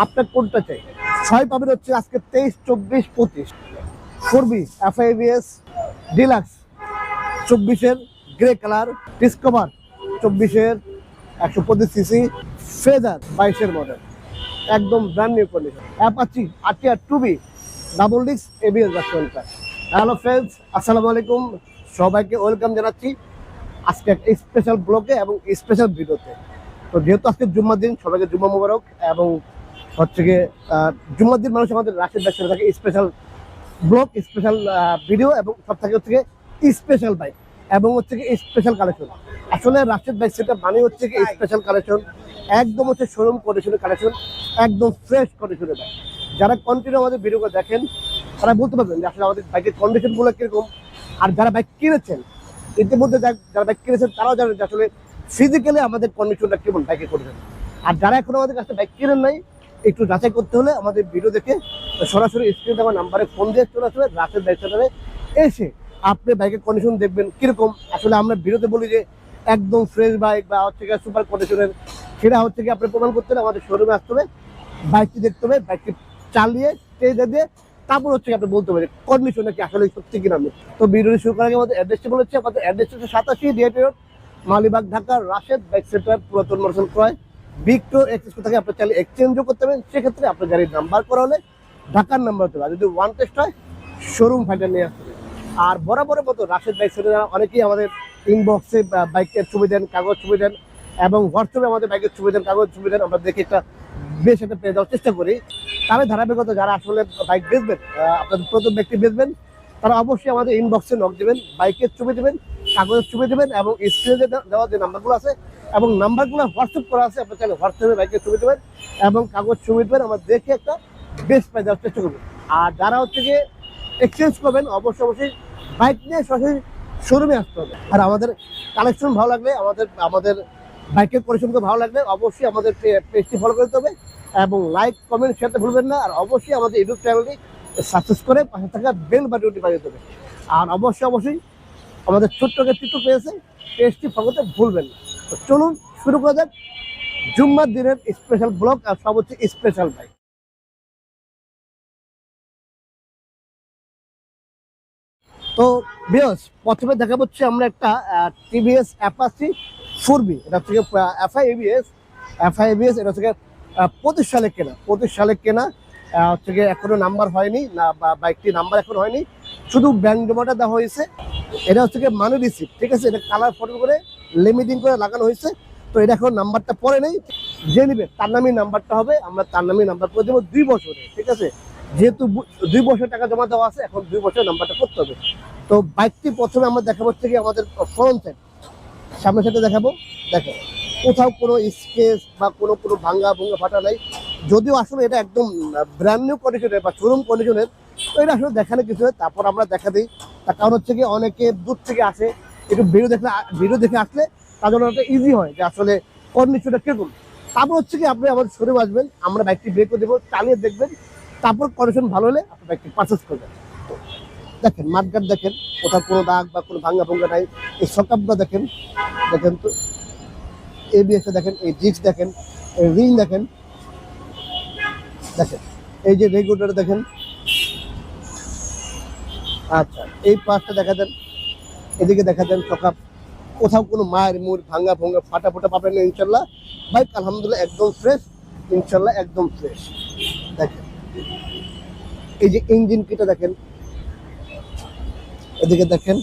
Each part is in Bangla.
আপনার কোনটা চাই? 6 পাবেন হচ্ছে আজকে 23, 24, 25 4B FIBS ডিলাক্স 24-এর গ্রে কালার, ডিসকভার 24-এর 125 সিসি, ফেজার 22-এর মডেল, একদম brand new condition. Apache RTR 2B double disc ABS ভার্সনটা। হ্যালো ফ্রেন্ডস, আসসালামু আলাইকুম, সবাইকে ওয়েলকাম জানাচ্ছি আজকে একটা স্পেশাল ব্লগে এবং স্পেশাল ভিডিওতে। তো যেহেতু আজকে জুম্মার দিন, সবাইকে জুম্মা মুবারক। এবং হচ্ছে গিয়ে জুম্মার দিন মানুষ আমাদের রাশেদ বাইক থাকে স্পেশাল ব্লগ, স্পেশাল ভিডিও এবং সব থাকে হচ্ছে গিয়ে স্পেশাল বাইক এবং হচ্ছে গিয়ে স্পেশাল কালেকশন। আসলে রাশেদ বাইক সেটা মানে হচ্ছে গিয়ে স্পেশাল কালেকশন, একদম হচ্ছে শোরুম কন্ডিশনের কালেকশন, একদম ফ্রেশ কন্ডিশনের বাইক। যারা কন্টিনিউ আমাদের ভিডিওটা দেখেন তারা বলতে পারবেন যে আসলে আমাদের বাইকের কন্ডিশনগুলো কীরকম। আর যারা বাইক কিনেছেন, ইতিমধ্যে যারা বাইক কিনেছেন তারাও জানেন যে আসলে ফিজিক্যালি আমাদের কন্ডিশনটা কেমন বাইকের কন্ডিশন। আর যারা এখন আমাদের কাছে বাইক কিনেন নাই, একটু যাচাই করতে হলে আমাদের ভিডিও দেখে সরাসরি স্ক্রিনে দেওয়া নাম্বারে ফোন দিয়ে চলে আসবে রাশেদ বাইক সেন্টারে। এসে আপনি বাইকের কন্ডিশন দেখবেন কীরকম। আসলে আমরা ভিডিওতে বলি যে একদম ফ্রেশ বাইক বা হচ্ছে গিয়ে সুপার কন্ডিশনের, সেটা হচ্ছে কি আপনি প্রমাণ করতে হলে আমাদের শোরুমে আসতে হবে, বাইকটি দেখতে হবে, বাইকটি চালিয়ে স্টেজে দিয়ে তারপর হচ্ছে আপনি বলতে পারেন কন্ডিশনটা কি আসলে সত্যি কিনা। তো ভিডিওটি শুরু করার আগে আমাদের অ্যাড্রেসটি বলেছি, আমাদের অ্যাড্রেস হচ্ছে 87 DAP road, Malibagh, Dhaka. Rashed bike centre, পুরাতন মোটরসাইকেল ক্রয় বিক্রয় এক্সচেঞ্জ থেকে আপনি চাইলে এক্সচেঞ্জও করতে পারেন। সেক্ষেত্রে আপনার গাড়ির নাম্বার করা হলে ঢাকার নাম্বার হতে হবে, যদি ওয়ান টেস্ট হয় শোরুম ফাইটার নিয়ে আসতে হবে। আর বরাবরের মতো রাশেদ বাইক সেন্টার অনেকেই আমাদের ইনবক্সে বাইকের ছবি দেন, কাগজ ছবি দেন এবং হোয়াটসঅ্যাপে আমাদের বাইকের ছবি দেন, কাগজ ছবি দেন। আমরা দেখে একটা বেশ একটা পেয়ে দেওয়ার চেষ্টা করি। তাহলে ধারাবাহিকতা যারা আসলে বাইক বেচবেন, আপনাদের প্রথম ব্যক্তি বেচবেন, তারা অবশ্যই আমাদের ইনবক্সে নক দেবেন, বাইকের ছবি দেবেন, কাগজের ছবি দেবেন এবং স্ক্রিনে দেওয়া যে নাম্বারগুলো আছে এবং নাম্বারগুলো হোয়াটসঅ্যাপ করা আছে, আপনি চাইলে হোয়াটসঅ্যাপে বাইকের ছবি দেবেন এবং কাগজ ছবি দেবেন। আমরা দেখে একটা বেস্ট প্রাইস দেওয়ার চেষ্টা করবেন। আর যারা হচ্ছে গিয়ে এক্সচেঞ্জ করবেন, অবশ্যই বাইক নিয়ে সরাসরি শোরুমে আসতে হবে। আর আমাদের কালেকশন ভালো লাগলে, আমাদের বাইকের পরিশ্রমকে ভালো লাগলে অবশ্যই আমাদের পেজটি ফলো করতে হবে এবং লাইক কমেন্ট শেয়ার করতে ভুলবেন না। আর অবশ্যই আমাদের ইউটিউব চ্যানেলটি সাবস্ক্রাইব করে পাশে থাকা বেল বাটনটি বাজিয়ে দেবে। আর অবশ্যই আমাদের ছোট্ট টিকটক পেয়েছে, পেজটি ফলো করতে ভুলবেন না। তো চলুন শুরু করা যাক জুম্মার দিনের স্পেশাল ব্লগ আর সব হচ্ছে স্পেশাল বাইক। তো ভিউয়ার্স, প্রথমে দেখা হচ্ছে আমরা একটা টিভিএস অ্যাপাচি 4B, এটা হচ্ছে FIBS, এটা হচ্ছে 25 সালে কেনা হচ্ছে গিয়ে এখনো নাম্বার হয়নি না, বাইকটি নাম্বার এখন হয়নি, শুধু ব্যাংক জমাটা দেওয়া হয়েছে। এটা হচ্ছে গিয়ে মানি রিসিপ্ট, ঠিক আছে, এটা কালার ফটো করে লেমিটিং করে লাগানো হয়েছে। তো এটা এখন নাম্বারটা পরে নেই, যে নিবে তার নামই নাম্বারটা হবে, আমরা তার নামই নাম্বার করে দেবো 2 বছরে, ঠিক আছে। যেহেতু 2 বছর টাকা জমা দেওয়া আছে, এখন 2 বছর নাম্বারটা করতে হবে। তো বাইকটি প্রথমে আমরা দেখাবো হচ্ছে কি আমাদের ফ্রন্ট সাইড, সামনের সাইডে দেখাবো। দেখো কোথাও কোনো স্কেচ বা কোনো ভাঙ্গা ফাটা নাই, যদিও আসলে এটা একদম ব্র্যান্ড নিউ কন্ডিশনের বা শোরুম কন্ডিশনের। তো এটা আসলে দেখানো কিছু হয়, তারপর আমরা দেখা দিই। তার কারণ হচ্ছে কি অনেকে দূর থেকে আসে, একটু ভিডিও দেখে আসলে তার জন্য একটা ইজি হয় যে আসলে কন্ডিশনটা কিরকম। তারপর হচ্ছে কি আপনি আমাদের শোরুমে আসবেন, আমরা বাইকটি বের করে দেবো, চালিয়ে দেখবেন, তারপর কন্ডিশন ভালো হলে আপনি বাইকটি পারচেস করবেন। দেখেন মাঠঘাট, দেখেন কোথাও কোনো দাগ বা কোনো ভাঙ্গা নাই। এই সকাপটা দেখেন তো, ABS দেখেন, এই ডিস্ক দেখেন, এই রিং দেখেন, এই যে রেগুলেটর দেখেন। আচ্ছা, এই পাশটা দেখা দেন, এদিকে দেখা দেন সকাপ, কোথাও কোনো মায়ের মুড় ভাঙ্গা ফাটা পাবেন না ইনশাল্লাহ। বাইক আলহামদুলিল্লাহ একদম ফ্রেশ, ইনশাল্লাহ একদম ফ্রেশ। দেখেন এই যে ইঞ্জিন কিটা দেখেন, এদিকে দেখেন।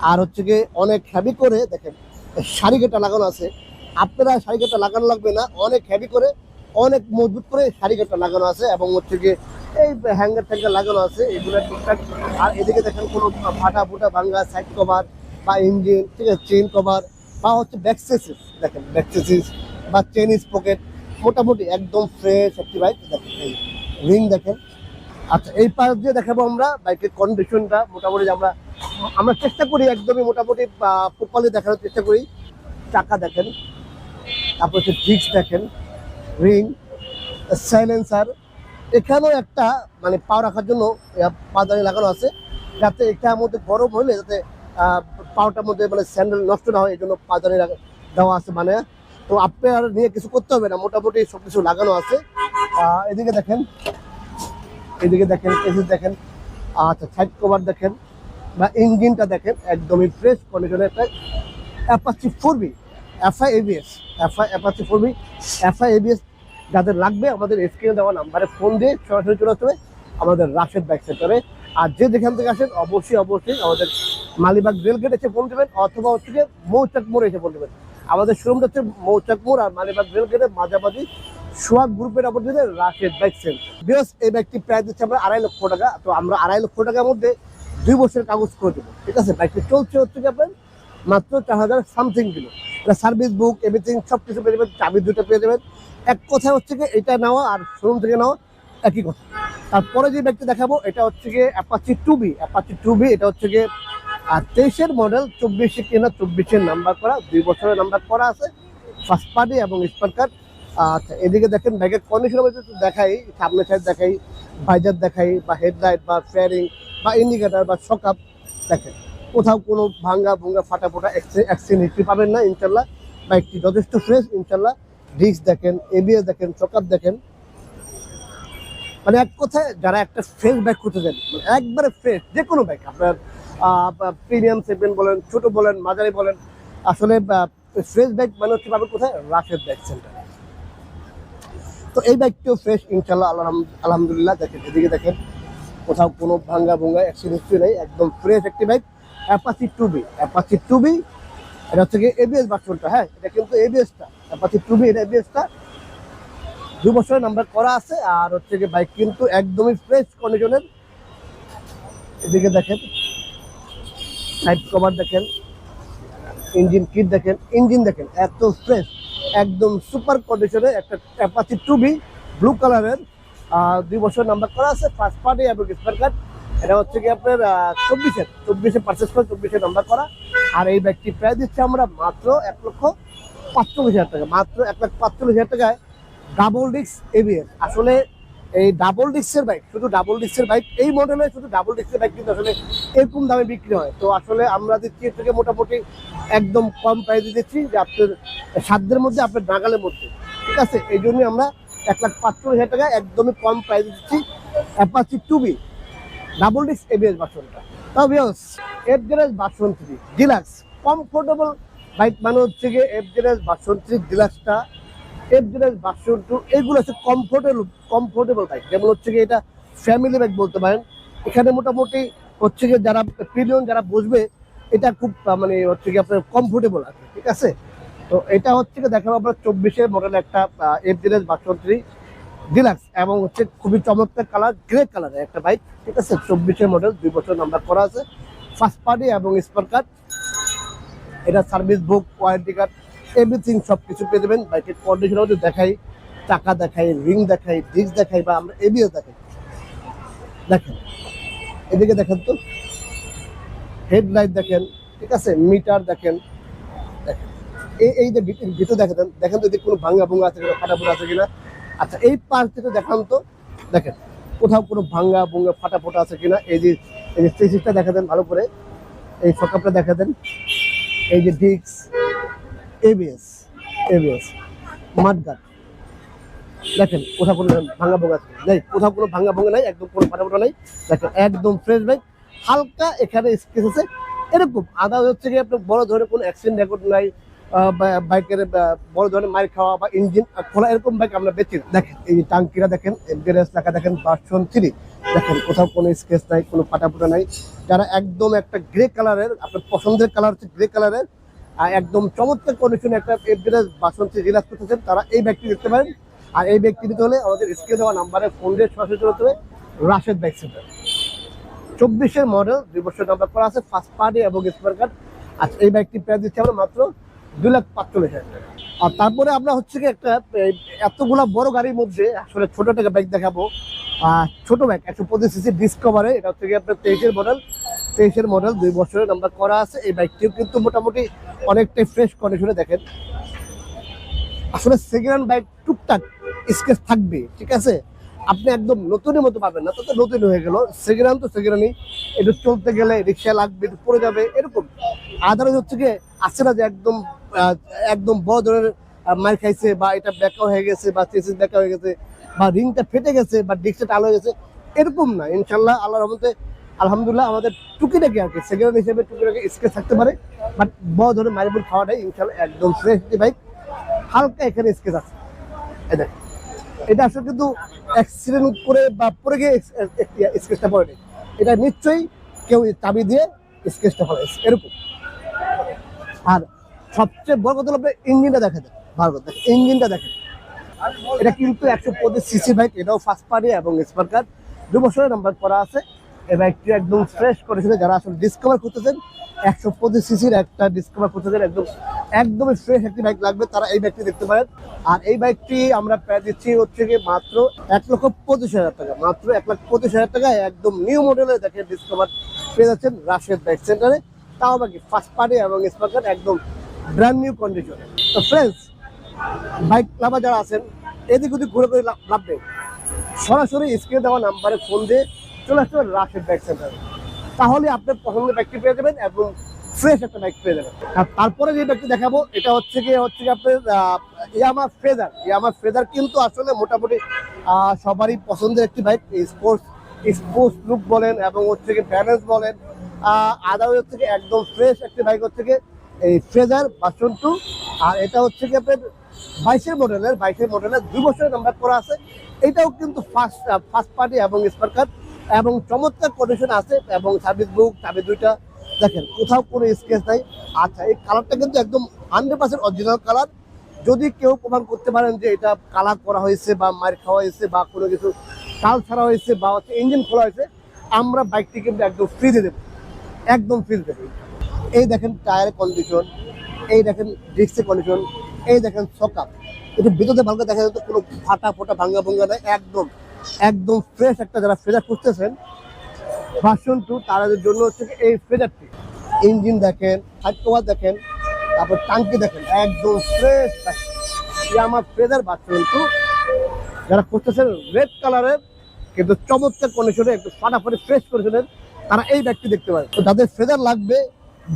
আর হচ্ছে গিয়ে অনেক হেভি করে দেখেন সারিকেটা লাগানো আছে, আপনারা সারিকেটা লাগানো লাগবে না, অনেক হেভি করে অনেক মজবুত করে সারিকেটা লাগানো আছে এবং হচ্ছে গিয়ে এই হ্যাঙ্গার ট্যাঙ্গার লাগানো আছে, এগুলো টুকটাক। আর এদিকে দেখেন কোনো ফাটা ভাঙ্গা সাইড কভার বা ইঞ্জিন, ঠিক আছে, চেইন কভার বা হচ্ছে ব্যাকসেসিস, দেখেন ব্যাকসেসিস বা চেইন পকেট, মোটামুটি একদম ফ্রেশ একটি বাইক। দেখেন এই রিং দেখেন। আচ্ছা, এই পাশ দিয়ে দেখাবো আমরা বাইকের কন্ডিশনটা। মোটামুটি আমরা চেষ্টা করি একদমই মোটামুটি প্রপারলি দেখানোর চেষ্টা করি। চাকা দেখেন, তারপর হচ্ছে ডিস্ক দেখেন, রিং, সাইলেন্সার, এখানেও একটা মানে পাও রাখার জন্য পাদানি লাগানো আছে, যাতে এটার মধ্যে গরম হলে যাতে পাওটার মধ্যে মানে স্যান্ডেল নষ্ট না হয়, এই জন্য পাদানি দেওয়া আছে মানে। তো আপনার নিয়ে কিছু করতে হবে না, মোটামুটি সব কিছু লাগানো আছে এদিকে দেখেন, এদিকে দেখেন, এদিকে দেখেন, আচ্ছা সাইড কভার দেখেন বা ইঞ্জিনটা দেখেন একদমই ফ্রেশ কন্ডিশনে একটা Apache 4B FI ABS, Apache 4B FI ABS যাদের লাগবে আমাদের স্ক্রিনে দেওয়া নাম্বারে ফোন দিয়ে সরাসরি চলে আসবে আমাদের রাশেদ বাইক সেন্টারে। আর যে যেখান থেকে আসেন অবশ্যই আমাদের মালিবাগ রেলগেট এসে ফোন দেবেন অথবা হচ্ছে গিয়ে মৌচাক মোড়ে এসে ফোন দেবেন। আমাদের শোরুমটা হচ্ছে মৌচাক মোড় আর মালিবাগ রেলগেটের মাঝামাঝি সোহাগ গ্রুপের অপোজিটে রাশেদ বাইক সেন্টার। বিকজ এই বাইকটি প্রায় দিচ্ছে আমরা 2.5 লক্ষ টাকা, তো আমরা 2.5 লক্ষ টাকার মধ্যে 2 বছরের কাগজ করে দেবো, ঠিক আছে। বাইকটি চলছে হচ্ছে কি আপনার মাত্র 4,000 সামথিং কিলো। এটা সার্ভিস বুক এভরিথিং সব কিছু পেয়ে যাবেন, চাবি দুটো পেয়ে যাবেন। এক কথা হচ্ছে কি এটা নেওয়া আর শোরুম থেকে নেওয়া একই কথা। তারপরে যে বাইকটি দেখাবো এটা হচ্ছে গিয়ে অ্যাপাচি 2B, এটা হচ্ছে গিয়ে 23-এর মডেল, 24-এ কেনা, 24-এর নাম্বার করা, 2 বছরের নাম্বার করা আছে, ফার্স্ট পার্টি এবং স্পার কার্ড। আচ্ছা এদিকে দেখেন বাইকের কন্ডিশনের মধ্যে দেখাই, সামনের সাইড দেখাই, ভাইজার দেখাই বা হেডলাইট বা ফেয়ারিং বা ইন্ডিকেটার বা শকআপ দেখেন কোথাও কোনো ভাঙ্গা ভুঙ্গা ফাটা ফোটা অ্যাক্সিডেন্ট হিস্ট্রি পাবেন না ইনশাল্লাহ। বাইকটি যথেষ্ট ফ্রেশ ইনশাল্লাহ। ডিস্ক দেখেন, এবিএস দেখেন, শকআপ দেখেন, মানে এক কথায় যারা একটা ফ্রেশ বাইক করতে চান মানে একবারে ফ্রেশ যে কোনো বাইক আপনার প্রিমিয়াম সেগমেন্ট বলেন, ছোট বলেন, মাঝারি বলেন, আসলে ফ্রেশ বাইক মানে হচ্ছে পাবেন কোথায় রাশেদ বাইক সেন্টার। তো এই বাইকটিও ফ্রেশ ইনশাল্লাহ আলহামদুলিল্লাহ। দেখেন এদিকে দেখেন কোথাও কোনো ভাঙ্গা ভুঙ্গা অ্যাক্সিডেন্ট নেই, একদম ফ্রেশ একটি বাইক অ্যাপাচি 2B। এটা হচ্ছে গিয়ে এবিএস ভার্সনটা, হ্যাঁ এটা কিন্তু এবিএসটা অ্যাপাচি 2B, এটা এবিএসটা 2 বছরের নাম্বার করা আছে। আর হচ্ছে গিয়ে বাইক কিন্তু একদমই ফ্রেশ কন্ডিশনের। এদিকে দেখেন সাইড কভার দেখেন, ইঞ্জিন কিট দেখেন, ইঞ্জিন দেখেন এত ফ্রেশ, একদম সুপার কন্ডিশনের একটা অ্যাপাচি 2B ব্লু কালারের, 2 বছর নাম্বার করা আছে, ফার্স্ট পার্টি এবং স্পার কার্ড। এটা হচ্ছে কি আপনার 24-এ পারচেস করে 24-এ নাম্বার করা। আর এই বাইকটি প্রায় দিচ্ছে আমরা মাত্র 1,45,000 টাকা, মাত্র 1,45,000 টাকায় ডাবল ডিস্ক এবিএস। আসলে এই ডাবল ডিস্কের বাইক, শুধু ডাবল ডিস্কের বাইক এই মডেলে শুধু ডাবল ডিস্কের বাইক কিন্তু আসলে এরকম দামে বিক্রি হয়। তো আসলে আমরা দিচ্ছি এর থেকে মোটামুটি একদম কম প্রাইসে দিচ্ছি যে আপনার সাধ্যের মধ্যে, আপনার নাগালের মধ্যে, ঠিক আছে। এই জন্যই আমরা 1,45,000 টাকায় একদমই কম প্রাইসে দিচ্ছি Apache 2B double disc ABS ভার্সনটা। তাও বিয়স FZS version 3 deluxe comfortable bike মানে হচ্ছে গিয়ে এফজেডএস ভার্সন 3 ডিলাক্সটা, এফজেডএস ভার্সন 2 এগুলো হচ্ছে কমফোর্টেবল বাইক। যেমন হচ্ছে গিয়ে এটা ফ্যামিলি বাইক বলতে পারেন। এখানে মোটামুটি হচ্ছে গিয়ে যারা প্রিমিয়াম যারা বসবে এটা খুব মানে হচ্ছে গিয়ে আপনার কমফোর্টেবল আছে, ঠিক আছে। তো এটা হচ্ছে গিয়ে দেখাবো আমরা 24-এর মডেল একটা এফজেডএস ভার্সন 3 ডিলাক্স এবং হচ্ছে খুবই চমৎকার কালার, গ্রে কালারের একটা বাইক, ঠিক আছে। 24-এর মডেল, 2 বছর নাম্বার করা আছে, ফার্স্ট পার্টি এবং স্পার কার্ড। এটা service book, warranty card everything সব কিছু পেয়ে দেবেন। বাইকের কন্ডিশনের মধ্যে দেখাই, চাকা দেখাই, রিং দেখাই, ডিস্ক দেখাই বা আমরা এবিএস দেখাই। দেখেন এদিকে দেখেন তো হেডলাইট দেখেন, ঠিক আছে, মিটার দেখেন, দেখেন এই যে ভিতরে দেখেন তো এদিকে কোনো ভাঙ্গা ভুঙ্গা আছে কিনা, ফাটা ফোটা আছে কিনা। আচ্ছা এই পাশ থেকে দেখান তো, দেখেন কোথাও কোনো ভাঙ্গা ভুঙ্গা ফাটা ফোটা আছে কিনা। এই যে স্টেজিসটা দেখা দেন ভালো করে, এই সকাপটা দেখা দেন, এই যে ডিস্ক এবিএস মাঠগাট দেখেন কোথাও কোনো ভাঙ্গা ভোঙ্গা নেই, কোথাও কোনো ভাঙ্গা ভোঙ্গা নাই, একদম কোনো ফাটা ফোটা নাই। দেখেন একদম ফ্রেশ বাইক, হালকা এখানে স্কেচ আছে এরকম। আদা হচ্ছে গিয়ে আপনার বড় ধরনের কোনো অ্যাক্সিডেন্ট রেকর্ড নাই, বাইকের বড় ধরনের মাইর খাওয়া বা ইঞ্জিন খোলা এরকম বাইক আমরা বেচি। দেখেন এই যে টাঙ্কিরা দেখেন, এফজেডএস লেখা দেখেন ভার্সন 3, দেখেন কোথাও কোনো স্কেচ নাই, কোনো ফাটা ফোটা নাই। যারা একদম একটা গ্রে কালারের, আপনার পছন্দের কালার হচ্ছে গ্রে কালারের, একদম চমৎকার কন্ডিশনে একটা এফজেডএস ভার্সন 3 রিলাক্স করতেছেন, তারা এই বাইকটি দেখতে পারেন। আর এই ব্যক্তি নিতে হলে আমাদের স্ক্রিনে দেওয়া নাম্বারে ফোন দিয়ে সরাসরি চলতে হবে রাশেদ বাইক সেন্টার। 24-এর মডেল, 2 বছর নাম্বার করা আছে, ফার্স্ট পার্টি এবং স্পার কার্ড। আচ্ছা এই বাইকটি প্রাইস দিচ্ছি আমরা মাত্র 2,45,000 টাকা। আর তারপরে আমরা হচ্ছে কি একটা এতগুলা বড় গাড়ির মধ্যে আসলে ছোট টাকা বাইক দেখাবো। ছোট বাইক 125 সিসি ডিসকভারে, এটা হচ্ছে কি আপনার 23-এর মডেল, 2 বছরের নাম্বার করা আছে। এই বাইকটিও কিন্তু মোটামুটি অনেকটাই ফ্রেশ কন্ডিশনে। দেখেন আসলে সেকেন্ড হ্যান্ড বাইক টুকটাক স্কেচ থাকবে, ঠিক আছে। আপনি একদম নতুনের মতো পাবেন না, তো নতুন হয়ে গেল, সেকেন্ড হ্যান্ড তো সেকেন্ড হ্যান্ডই, একটু চলতে গেলে রিক্সা লাগবে, একটু পড়ে যাবে এরকম। আদারওয়াইজ হচ্ছে গিয়ে আসছে না যে একদম বড় ধরনের মার খাইছে বা এটা ব্যাকা হয়ে গেছে বা চেসিস ব্যাকা হয়ে গেছে বা রিংটা ফেটে গেছে বা ডিস্কটা টাল হয়ে গেছে, এরকম না। ইনশাল্লাহ আল্লাহর রহমতে আলহামদুলিল্লাহ আমাদের টুকিটাকি আর কি সেকেন্ড হিসেবে টুকিটাকি স্কেচ থাকতে পারে, বাট বড় ধরে মারিবুল খাওয়াটাই ইনশাল্লাহ একদম ফ্রেশ বাইক। হালকা এখানে স্কেচ আছে, এটা আসলে কিন্তু অ্যাক্সিডেন্ট করে বা পড়ে গিয়ে স্কেচটা পড়েনি, এটা নিশ্চয়ই কেউ চাবি দিয়ে স্কেচটা পড়ে এরকম। আর সবচেয়ে বড় কথা হলো ইঞ্জিনটা দেখেন, ভালো কথা ইঞ্জিনটা দেখেন। এটা কিন্তু 125 সিসি বাইক, এটাও ফার্স্ট পার্টি এবং স্পার্কার 2 বছরের নাম্বার করা আছে। এই বাইকটি একদম ফ্রেশ করেছিল। যারা আসলে ডিসকভার করতেছেন 125 সিসির একটা ডিসকভার করতেছেন, একদমই ফ্রেশ একটি বাইক লাগবে, তারা এই বাইকটি দেখতে পারেন। আর এই বাইকটি আমরা প্রায় দিচ্ছি হচ্ছে কি মাত্র 1,25,000 টাকা, মাত্র 1,25,000 টাকায় একদম নিউ মডেলের দেখেন ডিসকভার পেয়ে যাচ্ছেন রাশেদ বাইক সেন্টারে, তাও বাকি ফার্স্ট পার্টি এবং স্পার্কার একদম ব্র্যান্ড নিউ কন্ডিশনে। তো ফ্রেন্ডস, বাইক লাভার যারা আছেন এদিক ওদিক ঘুরে ঘুরে লাভ নেই, সরাসরি স্ক্রিনে দেওয়া নাম্বারে ফোন দিয়ে চলে আসতে পারেন রাশেদ বাইক সেন্টারে, তাহলে আপনার পছন্দের বাইকটি পেয়ে যাবেন এবং ফ্রেশ একটা বাইক পেয়ে যাবেন। আর তারপরে যে বাইকটি দেখাবো এটা হচ্ছে কি আপনার ইয়ামা ফেজার কিন্তু আসলে মোটামুটি সবারই পছন্দের একটি বাইক। স্পোর্টস লুক বলেন এবং হচ্ছে কি ব্যালেন্স বলেন, আদার হচ্ছে কি একদম ফ্রেশ একটি বাইক হচ্ছে কি এই ফ্রেজার ভার্সন 2। আর এটা হচ্ছে কি আপনার 22 মডেলের 2 বছরের নাম্বার করা আছে। এটাও কিন্তু ফার্স্ট পার্টি এবং স্পার্কার এবং চমৎকার কন্ডিশন আছে এবং সার্ভিস বুক চাবি দুইটা দেখেন, কোথাও কোনো স্কেচ নাই। আচ্ছা, এই কালারটা কিন্তু একদম 100% অরিজিনাল কালার। যদি কেউ প্রমাণ করতে পারেন যে এটা কালার করা হয়েছে বা মার খাওয়া হয়েছে বা কোনো কিছু কাল ছাড়া হয়েছে বা হচ্ছে ইঞ্জিন খোলা হয়েছে, আমরা বাইকটি কিন্তু একদম ফ্রি দিয়ে দেবো, একদম ফ্রি দিয়ে দেবো। এই দেখেন টায়ারের কন্ডিশন, এই দেখেন ডিস্কের কন্ডিশন, এই দেখেন সকাপ, এটা ভিতরে ভালো দেখা যাচ্ছে কোনো ফাটা ফোটা ভাঙ্গা ভঙ্গা নাই, একদম ফ্রেশ একটা যারা ফ্রেজার খুঁজতেছেন ভার্সন 2 তাদের জন্য হচ্ছে এই ফ্রেজারটি। ইঞ্জিন দেখেন, সাইড কভার দেখেন, তারপর টাঙ্কি দেখেন, একদম ফ্রেশ ইয়ামা ফ্রেজার ভার্সন 2 যারা খুঁজতেছেন রেড কালারের কিন্তু চমৎকার কন্ডিশনে একটু ফাটাফাটি ফ্রেশ কন্ডিশনের, তারা এই ব্যাগটি দেখতে পারেন। তো যাদের ফ্রেজার লাগবে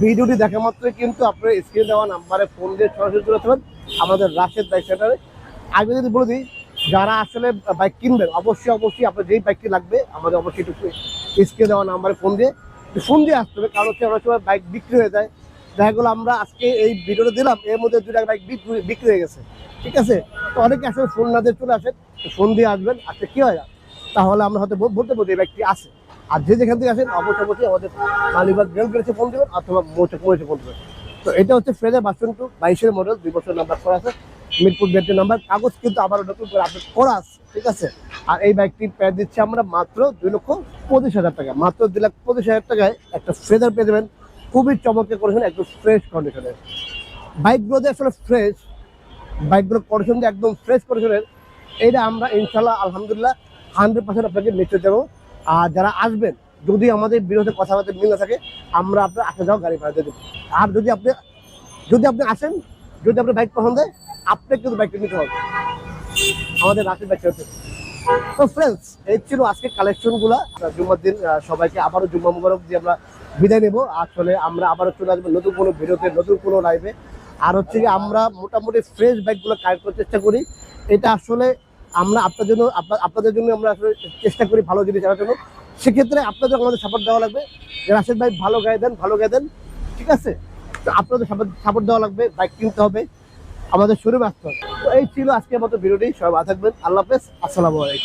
ভিডিওটি দেখা মাত্রই কিন্তু আপনার স্ক্রিনে দেওয়া নাম্বারে ফোন দিয়ে সরাসরি চলে আসবেন আমাদের রাশেদ বাইক সেন্টারে। আগে যদি বলে দিই, যারা আসলে বাইক কিনবেন অবশ্যই আপনার যেই বাইকটি লাগবে আমাদের অবশ্যই একটু স্ক্রিনে দেওয়া নাম্বারে ফোন দিয়ে আসতে হবে, কারণ হচ্ছে অনেক সময় বাইক বিক্রি হয়ে যায়। দেখা গেলো আমরা আজকে এই ভিডিওটা দিলাম, এর মধ্যে 2টা বাইক বিক্রি হয়ে গেছে, ঠিক আছে। তো অনেকে আসলে ফোন না দিয়ে চলে আসেন, ফোন দিয়ে আসবেন, আজকে কি হয় তাহলে আমরা হয়তো বলতে পারবো এই বাইকটি আছে। আর যেখান থেকে আসেন অবশ্যই আমাদের মালিবাগ রেল গেছে ফোন দেবেন অথবা মোটে ফোন দেবেন। তো এটা হচ্ছে ফ্রেজার ভার্সন 2 22 মডেল, 2 বছর নাম্বার করা আছে, মিরপুর গেটের নাম্বার, কাগজ কিন্তু আবারও নতুন করে আপডেট করা আছে, ঠিক আছে। আর এই বাইকটি পেয়ে দিচ্ছি আমরা মাত্র 2,25,000 টাকা, মাত্র 2,25,000 টাকায় একটা ফ্রেজার পেয়ে যাবেন, খুবই চমৎকার কন্ডিশন, একদম ফ্রেশ কন্ডিশনের। বাইকগুলো যে আসলে ফ্রেশ, বাইকগুলোর কন্ডিশন যে একদম ফ্রেশ কন্ডিশনের, এটা আমরা ইনশাল্লাহ আলহামদুলিল্লাহ 100% আপনাকে নিশ্চয় দেবো। আর যারা আসবেন যদি আমাদের বিরুদ্ধে কথাবার্তা মিল না থাকে, আমরা আপনার আসা যাওয়া গাড়ি ভাড়া দিয়ে দেবো। আর যদি আপনি আসেন, যদি আপনার বাইক পছন্দ হয়, আপনাকে কিন্তু বাইকটা নিতে হবে আমাদের রাশেদ বাইক সেন্টার। তো ফ্রেন্ডস, এই ছিল আজকে কালেকশনগুলো। জুম্মার দিন সবাইকে আবারও জুম্মা মুবারক দিয়ে আমরা বিদায় নেবো। আসলে আমরা আবারও চলে আসবো নতুন কোনো ভিডিওতে, নতুন কোনো লাইভে। আর হচ্ছে কি আমরা মোটামুটি ফ্রেশ বাইকগুলো কালেক্ট করার চেষ্টা করি। এটা আসলে আমরা আপনাদের জন্য আমরা আসলে চেষ্টা করি ভালো জিনিস আনার জন্য। সেক্ষেত্রে আপনাদের আমাদের সাপোর্ট দেওয়া লাগবে। রাশেদ ভাই ভালো গায়ে দেন, ঠিক আছে। তো আপনাদের সাপোর্ট দেওয়া লাগবে, বাইক কিনতে হবে, আমাদের শোরুমে আসতে হবে। তো এই ছিল আজকের মতো ভিডিওটি। সবাই ভালো থাকবেন, আল্লাহ হাফেজ, আসসালামু আলাইকুম।